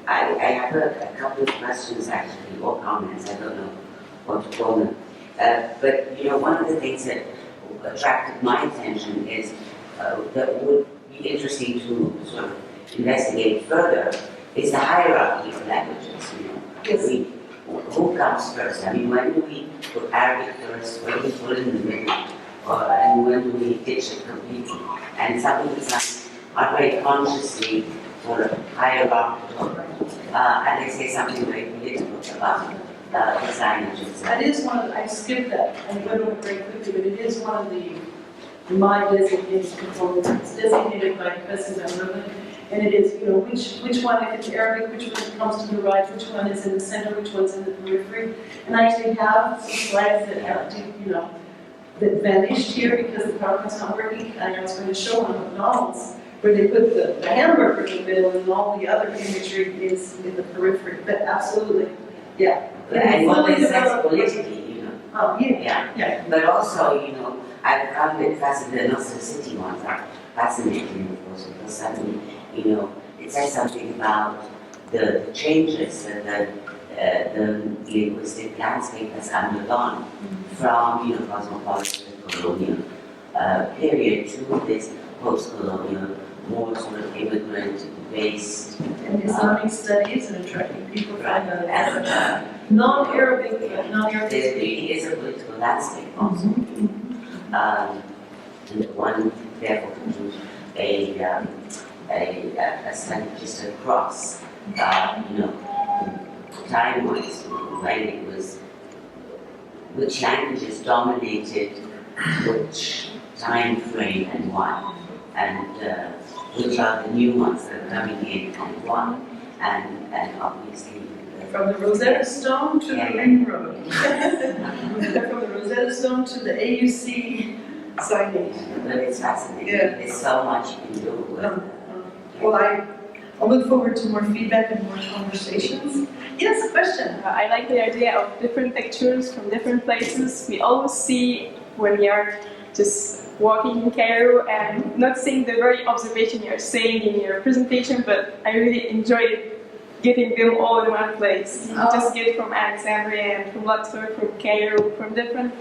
have a couple of questions actually, or comments, I don't know what to call them. But you know, one of the things that attracted my attention is that would be interesting to sort of investigate further is the hierarchy of languages. You know, Yes. who comes first? I mean, when do we put Arabic first? When do we put it in the middle? And when do we ditch it completely? And some of the times are very consciously sort of hierarchical, and they say something very political about these languages. That is one of the, I skipped that and went over very quickly, but it is one of my designated components. It's designated by President Marilyn, and it is, you know, which one, if it's Arabic, which one comes to the right, which one is in the center, which one's in the periphery. And I actually have some slides that have, you know, that vanished here because the PowerPoint's not working. And I was going to show on McDonald's where they put the hamburger in the middle and all the other imagery is in the periphery. But absolutely, yeah. And what makes sense politically, you know. Oh, yeah. Yeah. But also, you know, I found it fascinating, also the city ones are fascinating, of course, because suddenly, you know, it says something about the changes that the linguistic landscape has undergone from, you know, cosmopolitan colonial period to this post-colonial, more sort of immigrant-based. And Islamic studies and attracting people from And non-Arabic, there really is a political landscape also. And one therefore can do a study just across, you know, time-wise, when it was, which languages dominated which time frame and why, and which are the new ones that are coming in and why, and obviously from the Rosetta Stone to the Ring Road. From the Rosetta Stone to the AUC signage. but it's fascinating. Yeah. There's so much you can do with it. Well, I look forward to more feedback and more conversations. Yes, question? I like the idea of different pictures from different places. We always see when we are just walking in Cairo and not seeing the very observation you're saying in your presentation, but I really enjoyed getting them all in one place. You just get from Alexandria and from Luxor, from Cairo, from different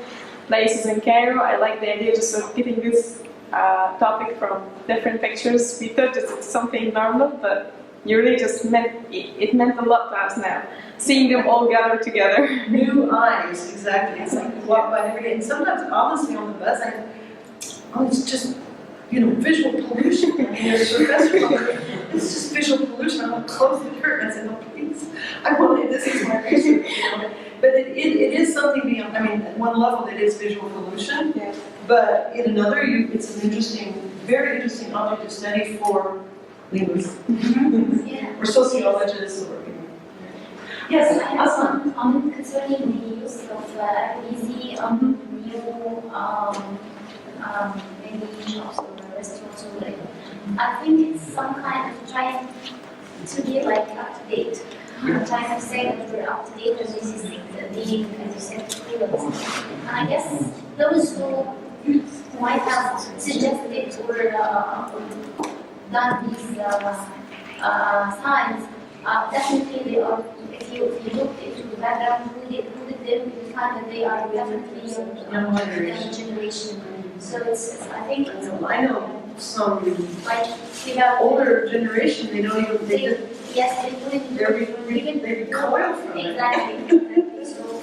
places in Cairo. I like the idea just of getting this topic from different pictures. We thought it's something normal, but you really just it meant a lot to us now. Seeing them all gathered together. New eyes, exactly. It's like you walk by every day. And sometimes, honestly, on the bus, it's just, you know, visual pollution. I mean, there's a professor, it's just visual pollution. I'm going to close the curtain. I said, no, please. I wanted, this is my research, you know. But it is something beyond, I mean, at one level it is visual pollution. Yeah. But in another, it's an interesting, very interesting object of study for linguists. Yeah. Or sociologists or, you know. Yes, I have some comment concerning the use of easy new maybe shops or restaurants or like. I think it's some kind of trying to be like up to date. I'm trying to say that we're up to date and this is the, as you said, freelance. And I guess those who might have suggested or done these signs, definitely they are, if you look into the background, who did them, you find that they are definitely Young young generation. So it's, I think, I know some like, we have older generation, they don't even, they just, yes, they recoil from it. Exactly. So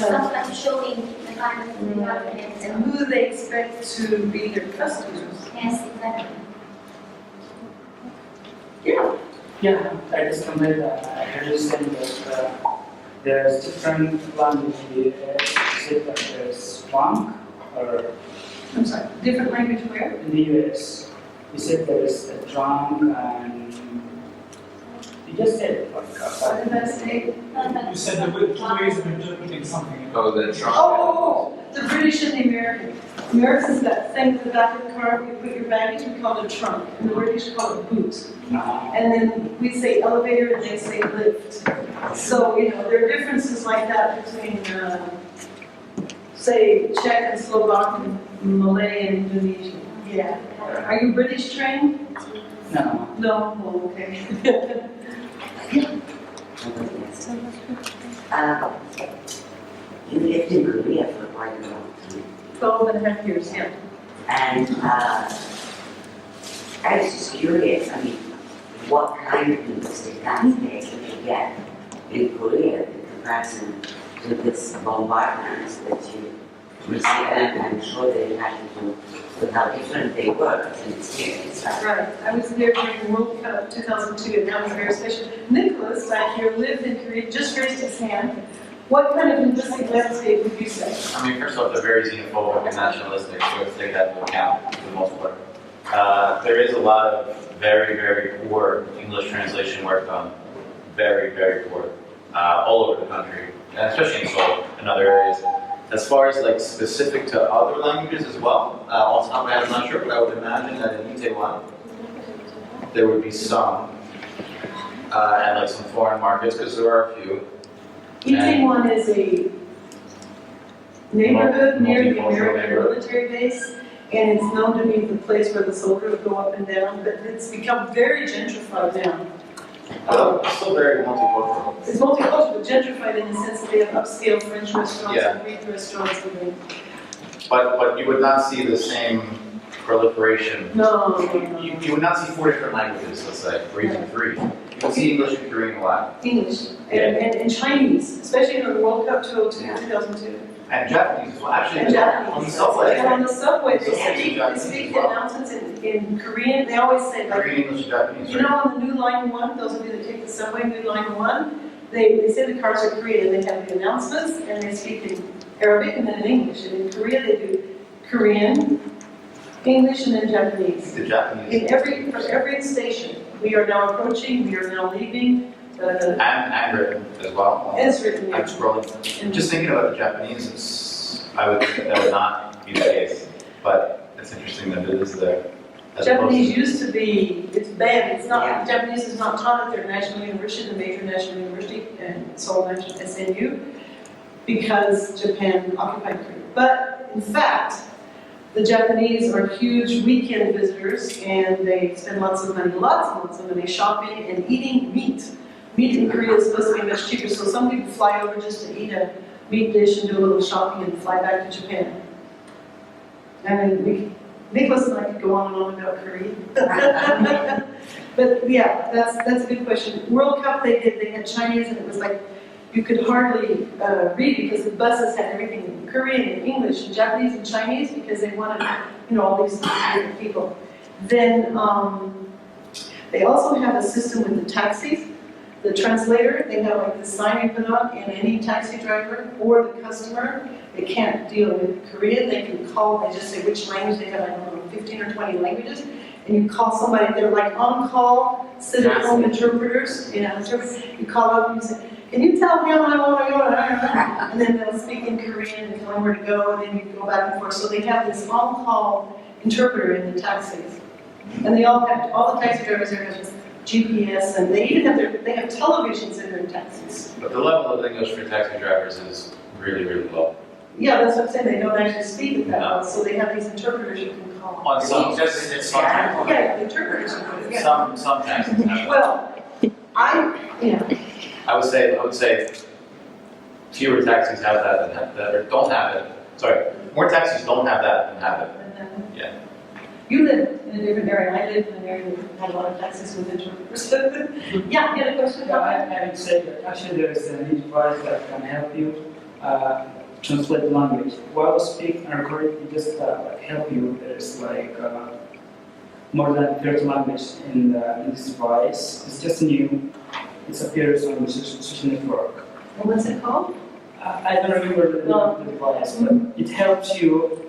sometimes showing the kind of environment And and who do they expect to be their customers? yes, exactly. Yeah. Yeah, I just compared I understand that there's different language here. Said that there's funk or I'm sorry, different language where? in the US. You said there is a drum and you just said What did I say? you said the two ways of interpreting something. Oh, the trunk. Oh, the British and the American. Americans got thing at the back of the car, you put your baggage, we call it a trunk, and the British call it boot. And then we say elevator and they say lift. So, you know, there are differences like that between say Czech and Slovak and Malay and Indonesian. Yeah. Are you British trained? No. No? Oh, okay. You lived in Korea for quite a long time. 12 and a half years, yeah. And I was just curious, I mean, what kind of linguistic landscape did you get in Korea in comparison to this bombardment that you received? And I'm sure they had to do with how different they were as an experience, right? Right. I was there during World Cup 2002, and that was very special. Nicholas, back here, lived in Korea, just raised his hand. What kind of linguistic landscape would you say? I mean, first off, they're very xenophobic and nationalistic, so let's take that into account for the most part. There is a lot of very, very poor English translation work done. Very, very poor. All over the country, and especially in Seoul and other areas. As far as like specific to other languages as well, off the top of my head, I'm not sure, but I would imagine that in Itaewon, there would be some, and like some foreign markets, because there are a few. Itaewon is a neighborhood near the Multicultural American neighborhood. military base, and it's known to be the place where the soldiers go up and down, but it's become very gentrified now. It's still very multicultural. It's multicultural, but gentrified in the sense that they have upscale French restaurants Yeah. and Greek restaurants and things. But you would not see the same proliferation. No. You would not see 4 different languages, let's say, or even 3. You would see English and Korean a lot. English and Chinese, especially in the World Cup 2002. And Japanese as well. Actually, And Japanese. on the subway, And on the subway, So they Japanese speak as the well. announcements in Korean. They always say, like, Korean, English, and Japanese, you know, on the new line 1, those of you that take the subway, new line 1, they say the cars are Korean, and they have the announcements, and they speak in Arabic and then in English. And in Korea, they do Korean, English, and then Japanese. The Japanese. For every station, we are now approaching, we are now leaving. And written as well. It's written. I'm scrolling. Just thinking about the Japanese, I would think that would not be the case. But it's interesting that it is there. As Japanese opposed used to be, it's banned, it's not, Yeah. Japanese is not taught at their national university, the major national university, and Seoul National SNU, because Japan occupied Korea. But in fact, the Japanese are huge weekend visitors, and they spend lots of money shopping and eating meat. Meat in Korea is supposed to be much cheaper, so some people fly over just to eat a meat dish and do a little shopping and fly back to Japan. And Nicholas and I could go on and on about Korea. But yeah, that's a good question. World Cup they had Chinese, and it was like, you could hardly read because the buses had everything in Korean and English and Japanese and Chinese because they wanted, all these different people. Then they also have a system with the taxis. The translator, they have like the sign you put on, and any taxi driver or the customer, they can't deal with Korean, they can call, they just say which language, they have, I don't know, 15 or 20 languages, and you call somebody, they're like on-call, sit-at-home interpreters, you call up and you say, can you tell him I want to go, and then they'll speak in Korean and tell him where to go, and then you go back and forth. So they have this on-call interpreter in the taxis, and all the taxi drivers there have GPS, and they even have they have televisions in their taxis. But the level of English for taxi drivers is really, really low. Yeah, that's what I'm saying, they don't actually speak it that well, so they have these interpreters you can call. On some, it's some, Yeah, the interpreters, yeah. some taxis have that. Well, I would say fewer taxis have that or don't have it. Sorry, more taxis don't have that than have it. Yeah. You live in a different area, I live in an area that had a lot of taxis with interpreters. Yeah, you had a question? Yeah, I would say that actually there is a new device that can help you translate the language. While speaking and recording, it just help you. There's more than 30 languages in this device. It's just new. It appears on the social network. And what's it called? I don't remember the device, but it helps you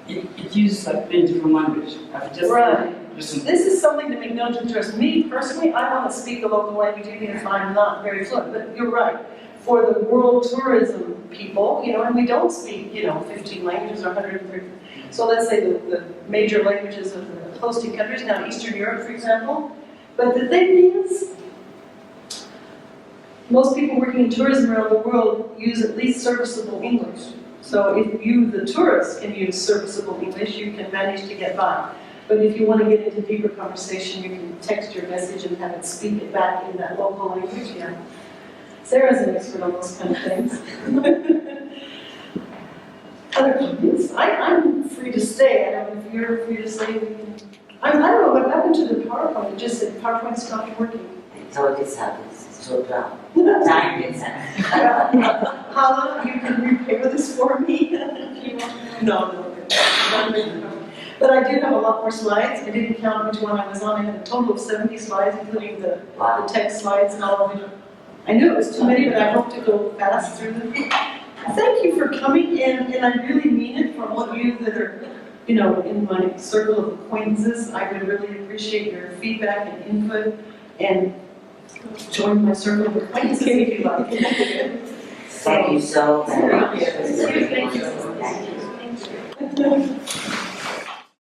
it uses many different languages. I've just Right. listened. This is something to make known to interest. Me personally, I want to speak the local language even if I'm not very fluent, but you're right. For the world tourism people, and we don't speak, 15 languages or 130. So let's say the major languages of the hosting countries, now Eastern Europe, for example. But the thing is, most people working in tourism around the world use at least serviceable English. So if you, the tourist, can use serviceable English, you can manage to get by. But if you want to get into deeper conversation, you can text your message and have it speak it back in that local language. Yeah. Sarah's an expert on those kind of things. Other comments? I'm free to stay. I don't know if you're free to stay. We can. I don't know what happened to the PowerPoint. It just said PowerPoint stopped working. So it is happening, so proud. Time is Hala, you can repair this for me if you want. No. But I do have a lot more slides. I didn't count which one I was on. I had a total of 70 slides, including the text slides and all of it. I knew it was too many, but I hope to go fast through them. Thank you for coming, and I really mean it from all of you that are, you know, in my circle of acquaintances. I would really appreciate your feedback and input, and join my circle of acquaintances if you like. Thank you so very much. Thank you. Thank you.